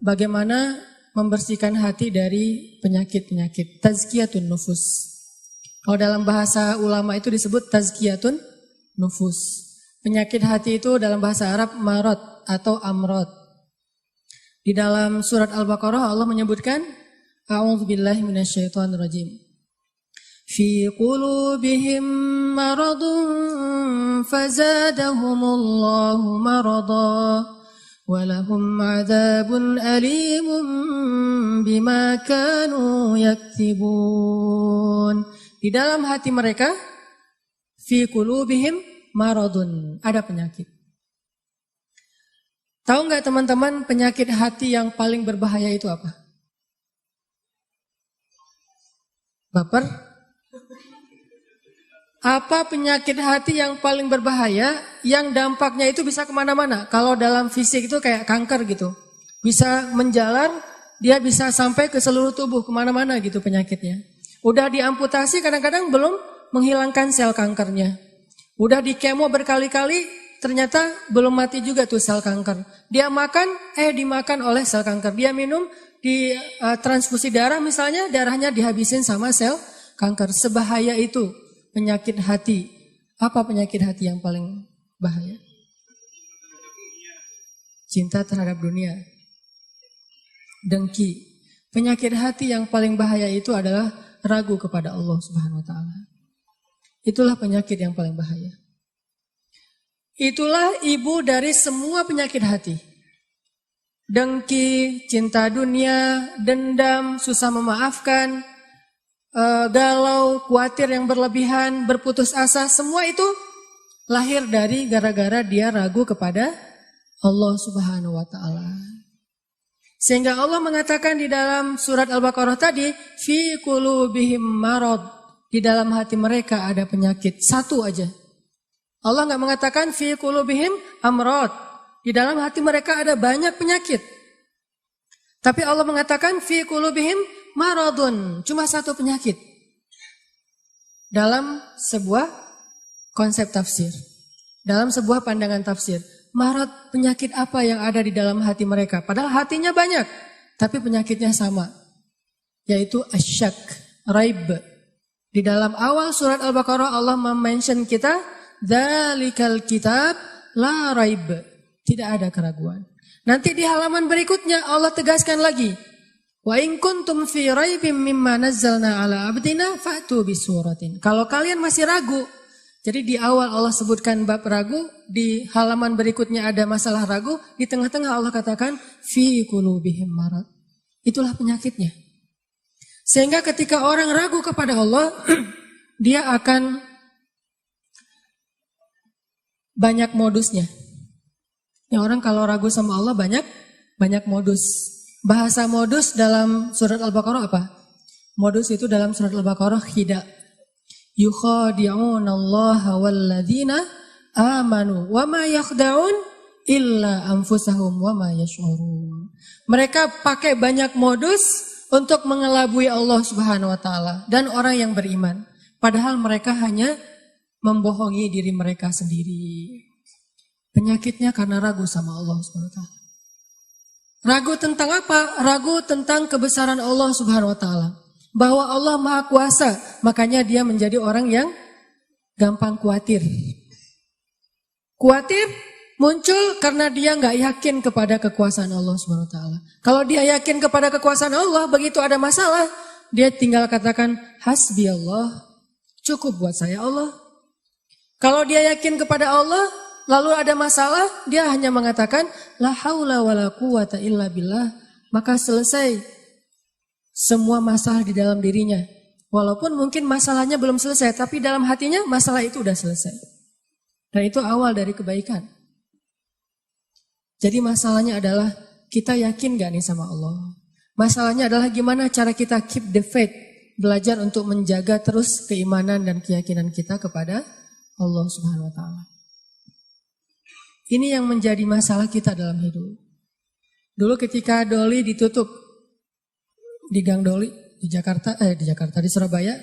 bagaimana membersihkan hati dari penyakit-penyakit. Tazkiyatun nufus. Kalau dalam bahasa ulama itu disebut tazkiyatun nufus. Penyakit hati itu dalam bahasa Arab marad atau amrad. Di dalam surat Al-Baqarah Allah menyebutkan A'udzubillahi minasyaitonirrajim. Fi qulubihim maradun fazadahumullahu marada walahum 'adzabun alimun bima kanu yaktibun. Di dalam hati mereka fi qulubihim maradun, ada penyakit. Tahu nggak teman-teman penyakit hati yang paling berbahaya itu apa? Baper? Apa penyakit hati yang paling berbahaya yang dampaknya itu bisa kemana-mana? Kalau dalam fisik itu kayak kanker gitu. Bisa menjalar, dia bisa sampai ke seluruh tubuh kemana-mana gitu penyakitnya. Udah diamputasi kadang-kadang belum menghilangkan sel kankernya. Udah di kemo berkali-kali ternyata belum mati juga tuh sel kanker. Dia makan, dimakan oleh sel kanker. Dia minum, di transfusi darah misalnya, darahnya dihabisin sama sel kanker. Sebahaya itu penyakit hati. Apa penyakit hati yang paling bahaya? Cinta terhadap dunia. Dengki. Penyakit hati yang paling bahaya itu adalah ragu kepada Allah Subhanahu wa taala. Itulah penyakit yang paling bahaya. Itulah ibu dari semua penyakit hati. Dengki, cinta dunia, dendam, susah memaafkan, galau, khawatir yang berlebihan, berputus asa, semua itu lahir dari gara-gara dia ragu kepada Allah Subhanahu wa taala. Sehingga Allah mengatakan di dalam surat Al-Baqarah tadi, fi qulubihim marad, di dalam hati mereka ada penyakit, satu aja. Allah enggak mengatakan fi qulubihim amrad, di dalam hati mereka ada banyak penyakit. Tapi Allah mengatakan fi qulubihim maradun, cuma satu penyakit. Dalam sebuah konsep tafsir, dalam sebuah pandangan tafsir, marad, penyakit apa yang ada di dalam hati mereka? Padahal hatinya banyak, tapi penyakitnya sama, yaitu asyak, raib. Di dalam awal surat Al-Baqarah Allah mention kita, dzalikal kitab la raib, tidak ada keraguan. Nanti di halaman berikutnya Allah tegaskan lagi, wa in kuntum fi raibim mimma nazzalna ala abdina fa'tu bisuratin. Kalau kalian masih ragu, jadi di awal Allah sebutkan bab ragu, di halaman berikutnya ada masalah ragu, di tengah-tengah Allah katakan fi qulubihim marad. Itulah penyakitnya. Sehingga ketika orang ragu kepada Allah, dia akan banyak modusnya. Ya, orang kalau ragu sama Allah banyak modus. Bahasa modus dalam surat Al-Baqarah apa? Modus itu dalam surat Al-Baqarah khida. Yukhadi'unallaha walladzina amanu wa ma yakhda'un illa anfusahum wa ma yash'urun. Mereka pakai banyak modus untuk mengelabui Allah Subhanahu wa taala dan orang yang beriman. Padahal mereka hanya membohongi diri mereka sendiri. Penyakitnya karena ragu sama Allah Subhanahu wa taala. Ragu tentang apa? Ragu tentang kebesaran Allah Subhanahu wa taala. Bahwa Allah Maha Kuasa, makanya dia menjadi orang yang gampang khawatir. Khawatir muncul karena dia nggak yakin kepada kekuasaan Allah Subhanahu wa taala. Kalau dia yakin kepada kekuasaan Allah, begitu ada masalah, dia tinggal katakan hasbi Allah, cukup buat saya Allah. Kalau dia yakin kepada Allah, lalu ada masalah, dia hanya mengatakan la haula wala quwata illa billah, maka selesai semua masalah di dalam dirinya. Walaupun mungkin masalahnya belum selesai, tapi dalam hatinya masalah itu udah selesai. Dan itu awal dari kebaikan. Jadi masalahnya adalah kita yakin gak nih sama Allah? Masalahnya adalah gimana cara kita keep the faith, belajar untuk menjaga terus keimanan dan keyakinan kita kepada Allah Subhanahu wa taala. Ini yang menjadi masalah kita dalam hidup. Dulu ketika Doli ditutup di Gang Doli di Surabaya,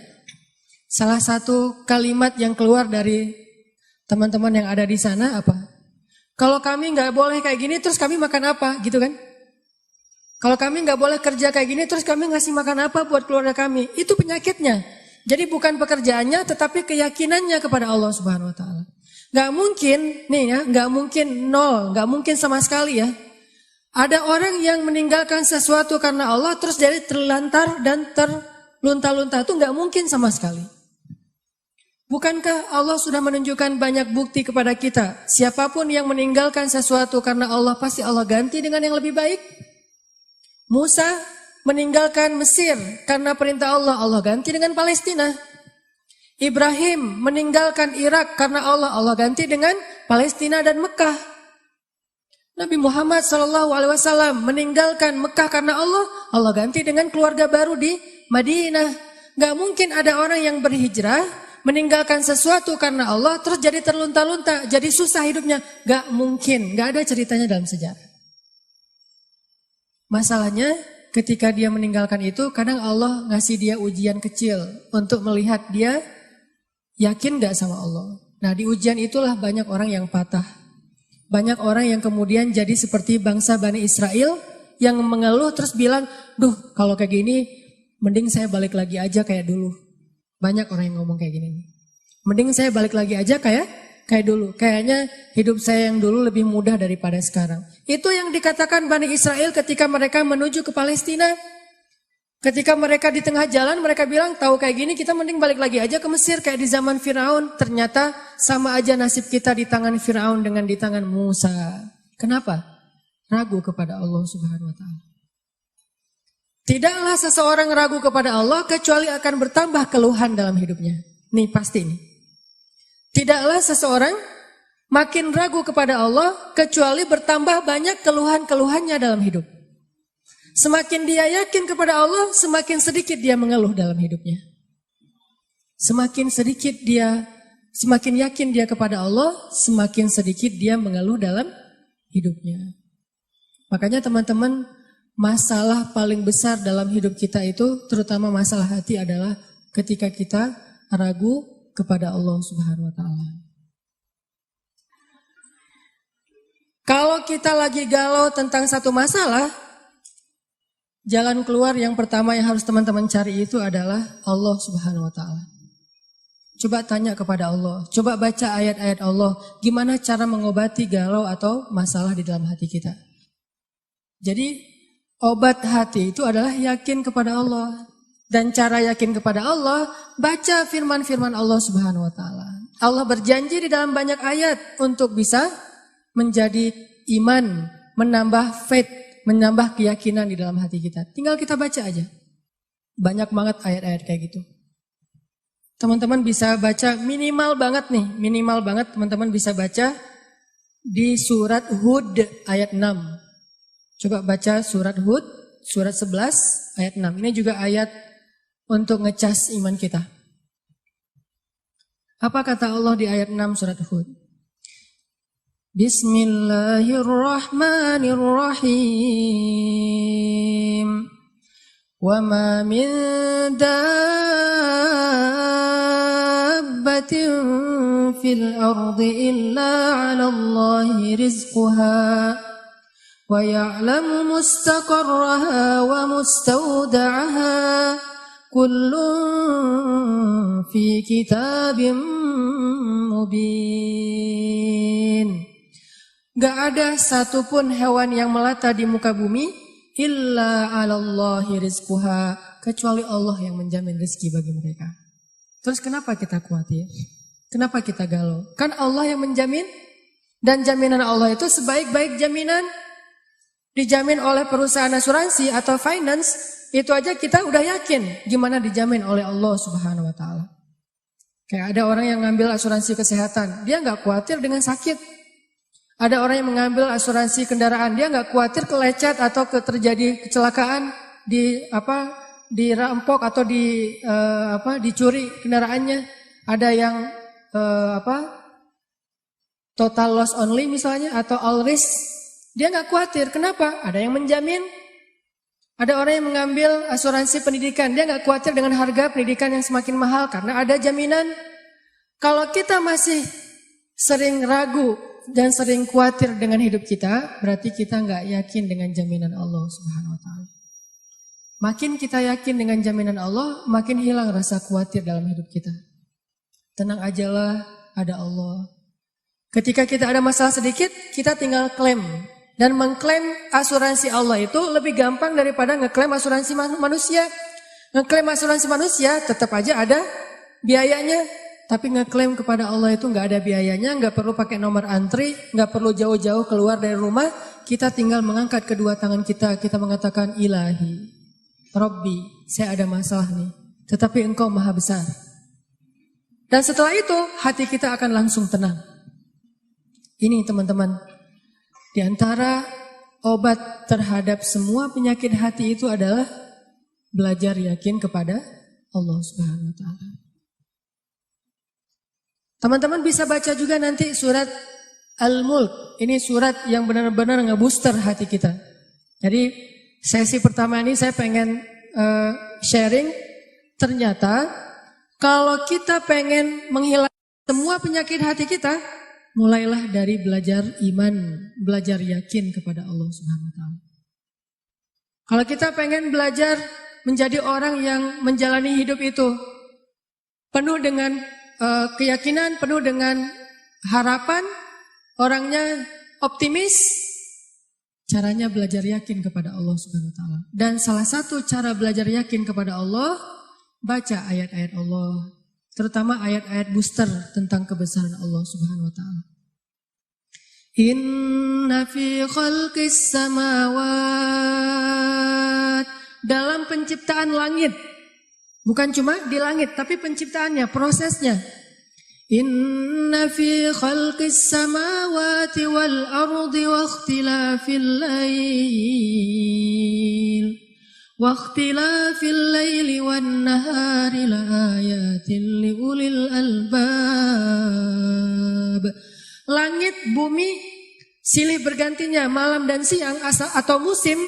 salah satu kalimat yang keluar dari teman-teman yang ada di sana apa? Kalau kami nggak boleh kayak gini, terus kami makan apa, gitu kan? Kalau kami nggak boleh kerja kayak gini, terus kami ngasih makan apa buat keluarga kami? Itu penyakitnya. Jadi bukan pekerjaannya, tetapi keyakinannya kepada Allah Subhanahu Wa Taala. Nggak mungkin, nih ya, nggak mungkin nol, nggak mungkin sama sekali ya. Ada orang yang meninggalkan sesuatu karena Allah, terus jadi terlantar dan terlunta-lunta, itu nggak mungkin sama sekali. Bukankah Allah sudah menunjukkan banyak bukti kepada kita? Siapapun yang meninggalkan sesuatu karena Allah, pasti Allah ganti dengan yang lebih baik. Musa meninggalkan Mesir karena perintah Allah, Allah ganti dengan Palestina. Ibrahim meninggalkan Irak karena Allah, Allah ganti dengan Palestina dan Mekah. Nabi Muhammad SAW meninggalkan Mekah karena Allah, Allah ganti dengan keluarga baru di Madinah. Gak mungkin ada orang yang berhijrah, meninggalkan sesuatu karena Allah, terus jadi terlunta-lunta, jadi susah hidupnya. Gak mungkin, gak ada ceritanya dalam sejarah. Masalahnya ketika dia meninggalkan itu, kadang Allah ngasih dia ujian kecil untuk melihat dia yakin gak sama Allah. Nah, di ujian itulah banyak orang yang patah. Banyak orang yang kemudian jadi seperti bangsa Bani Israel yang mengeluh terus bilang, duh kalau kayak gini mending saya balik lagi aja kayak dulu. Banyak orang yang ngomong kayak gini. Mending saya balik lagi aja kayak dulu. Kayaknya hidup saya yang dulu lebih mudah daripada sekarang. Itu yang dikatakan Bani Israel ketika mereka menuju ke Palestina. Ketika mereka di tengah jalan, mereka bilang, tahu kayak gini kita mending balik lagi aja ke Mesir kayak di zaman Firaun. Ternyata sama aja nasib kita di tangan Firaun dengan di tangan Musa. Kenapa? Ragu kepada Allah Subhanahu Wa Taala. Tidaklah seseorang ragu kepada Allah kecuali akan bertambah keluhan dalam hidupnya. Nih pasti nih. Tidaklah seseorang makin ragu kepada Allah kecuali bertambah banyak keluhan-keluhannya dalam hidup. Semakin dia yakin kepada Allah, semakin sedikit dia mengeluh dalam hidupnya. Semakin yakin dia kepada Allah, semakin sedikit dia mengeluh dalam hidupnya. Makanya teman-teman, masalah paling besar dalam hidup kita itu, terutama masalah hati adalah ketika kita ragu kepada Allah Subhanahu Wa Taala. Kalau kita lagi galau tentang satu masalah, jalan keluar yang pertama yang harus teman-teman cari itu adalah Allah Subhanahu Wa Taala. Coba tanya kepada Allah, coba baca ayat-ayat Allah, gimana cara mengobati galau atau masalah di dalam hati kita. Jadi obat hati itu adalah yakin kepada Allah. Dan cara yakin kepada Allah, baca firman-firman Allah Subhanahu Wa Taala. Allah berjanji di dalam banyak ayat untuk bisa menjadi iman, menambah faith, menambah keyakinan di dalam hati kita. Tinggal kita baca aja. Banyak banget ayat-ayat kayak gitu. Teman-teman bisa baca minimal banget teman-teman bisa baca di surat Hud ayat 6. Coba baca surat Hud, surat 11 ayat 6. Ini juga ayat untuk ngecas iman kita. Apa kata Allah di ayat 6 surat Hud? Bismillahirrahmanirrahim. Wa ma min dabbatin fil ardi illa 'ala Allahi rizquha wa ya'lamu mustaqarraha wa mustawda'aha kullun fi kitabim mubin. Gak ada satupun hewan yang melata di muka bumi illa 'alallahi rizquha, kecuali Allah yang menjamin rezeki bagi mereka. Terus kenapa kita khawatir? Kenapa kita galau? Kan Allah yang menjamin, dan jaminan Allah itu sebaik-baik jaminan. Dijamin oleh perusahaan asuransi atau finance, itu aja kita udah yakin gimana dijamin oleh Allah Subhanahu Wa Taala. Kayak ada orang yang ngambil asuransi kesehatan, dia gak khawatir dengan sakit. Ada orang yang mengambil asuransi kendaraan, dia nggak khawatir kelecet atau terjadi kecelakaan, dirampok atau dicuri kendaraannya. Ada yang total loss only misalnya atau all risk, dia nggak khawatir. Kenapa? Ada yang menjamin. Ada orang yang mengambil asuransi pendidikan, dia nggak khawatir dengan harga pendidikan yang semakin mahal karena ada jaminan. Kalau kita masih sering ragu dan sering khawatir dengan hidup kita, berarti kita nggak yakin dengan jaminan Allah Subhanahu wa taala. Makin kita yakin dengan jaminan Allah, makin hilang rasa khawatir dalam hidup kita. Tenang ajalah, ada Allah. Ketika kita ada masalah sedikit, kita tinggal klaim. Dan mengklaim asuransi Allah itu lebih gampang daripada ngeklaim asuransi manusia. Ngeklaim asuransi manusia tetap aja ada biayanya. Tapi ngeklaim kepada Allah itu nggak ada biayanya, nggak perlu pakai nomor antri, nggak perlu jauh-jauh keluar dari rumah. Kita tinggal mengangkat kedua tangan kita mengatakan Ilahi. Robbi, saya ada masalah nih, tetapi Engkau maha besar. Dan setelah itu, hati kita akan langsung tenang. Ini teman-teman, di antara obat terhadap semua penyakit hati itu adalah belajar yakin kepada Allah Subhanahu wa taala. Teman-teman bisa baca juga nanti surat Al-Mulk. Ini surat yang benar-benar ngebooster hati kita. Jadi sesi pertama ini saya pengen sharing, ternyata kalau kita pengen menghilangkan semua penyakit hati kita, mulailah dari belajar iman, belajar yakin kepada Allah Subhanahu wa taala. Kalau kita pengen belajar menjadi orang yang menjalani hidup itu penuh dengan keyakinan, penuh dengan harapan, orangnya optimis, caranya belajar yakin kepada Allah Subhanahu wa taala. Dan salah satu cara belajar yakin kepada Allah, baca ayat-ayat Allah, terutama ayat-ayat booster tentang kebesaran Allah Subhanahu wa taala. Inna fi khalqis samawat, dalam penciptaan langit. Bukan cuma di langit, tapi penciptaannya, prosesnya. Inna fi khalqis samawati wal ardi wa ikhtilafil laili wan nahari la ayatin li ulil albab. Langit, bumi, silih bergantinya malam dan siang atau musim,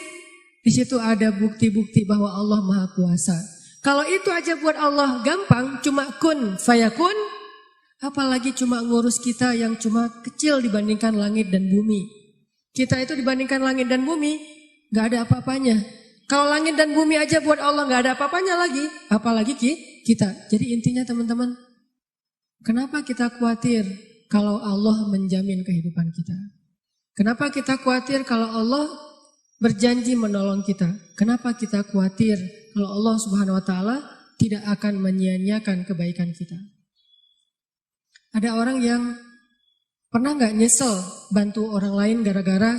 di situ ada bukti-bukti bahwa Allah Maha Kuasa. Kalau itu aja buat Allah gampang, cuma kun fayakun, apalagi cuma ngurus kita yang cuma kecil dibandingkan langit dan bumi. Kita itu dibandingkan langit dan bumi gak ada apa-apanya. Kalau langit dan bumi aja buat Allah gak ada apa-apanya lagi, apalagi kita. Jadi intinya teman-teman, kenapa kita khawatir kalau Allah menjamin kehidupan kita? Kenapa kita khawatir kalau Allah berjanji menolong kita? Kenapa kita khawatir kalau Allah Subhanahu wa taala tidak akan menyia-nyiakan kebaikan kita? Ada orang yang pernah gak nyesel bantu orang lain gara-gara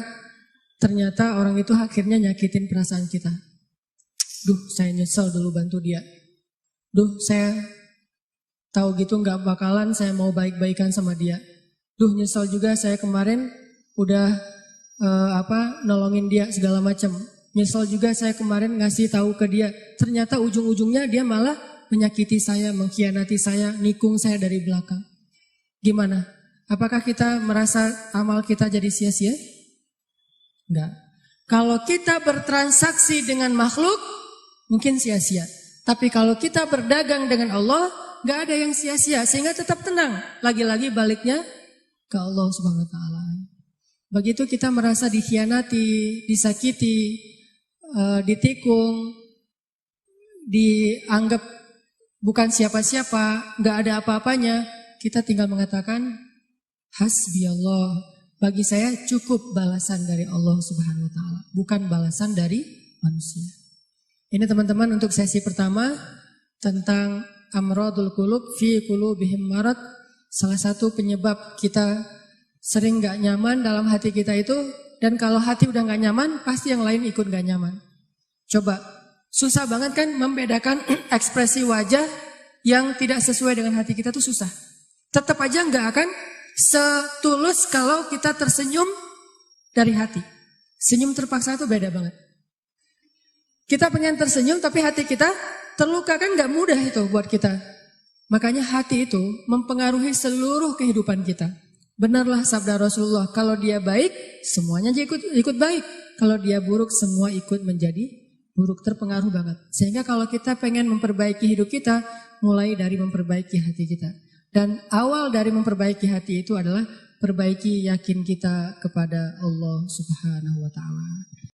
ternyata orang itu akhirnya nyakitin perasaan kita. Duh, saya nyesel dulu bantu dia. Duh, saya tahu gitu gak bakalan saya mau baik-baikan sama dia. Duh, nyesel juga saya kemarin udah nolongin dia segala macam. Nyesel juga saya kemarin ngasih tahu ke dia. Ternyata ujung-ujungnya dia malah menyakiti saya, mengkhianati saya, nikung saya dari belakang. Gimana? Apakah kita merasa amal kita jadi sia-sia? Enggak. Kalau kita bertransaksi dengan makhluk, mungkin sia-sia. Tapi kalau kita berdagang dengan Allah, enggak ada yang sia-sia. Sehingga tetap tenang. Lagi-lagi baliknya ke Allah Subhanahu wa taala. Begitu kita merasa dikhianati, disakiti, ditikung, dianggap bukan siapa-siapa, enggak ada apa-apanya, kita tinggal mengatakan hasbi Allah. Bagi saya cukup balasan dari Allah Subhanahu wa taala, bukan balasan dari manusia. Ini teman-teman untuk sesi pertama tentang amradul qulub fi qulubihim marad. Salah satu penyebab kita sering gak nyaman dalam hati kita itu, dan kalau hati udah gak nyaman, pasti yang lain ikut gak nyaman. Coba, susah banget kan membedakan ekspresi wajah yang tidak sesuai dengan hati kita tuh susah. Tetap aja gak akan setulus kalau kita tersenyum dari hati. Senyum terpaksa itu beda banget. Kita pengen tersenyum tapi hati kita terluka, kan gak mudah itu buat kita. Makanya hati itu mempengaruhi seluruh kehidupan kita. Benarlah sabda Rasulullah, kalau dia baik semuanya ikut baik. Kalau dia buruk semua ikut menjadi buruk, terpengaruh banget. Sehingga kalau kita pengen memperbaiki hidup kita, mulai dari memperbaiki hati kita. Dan awal dari memperbaiki hati itu adalah perbaiki yakin kita kepada Allah Subhanahu wa taala.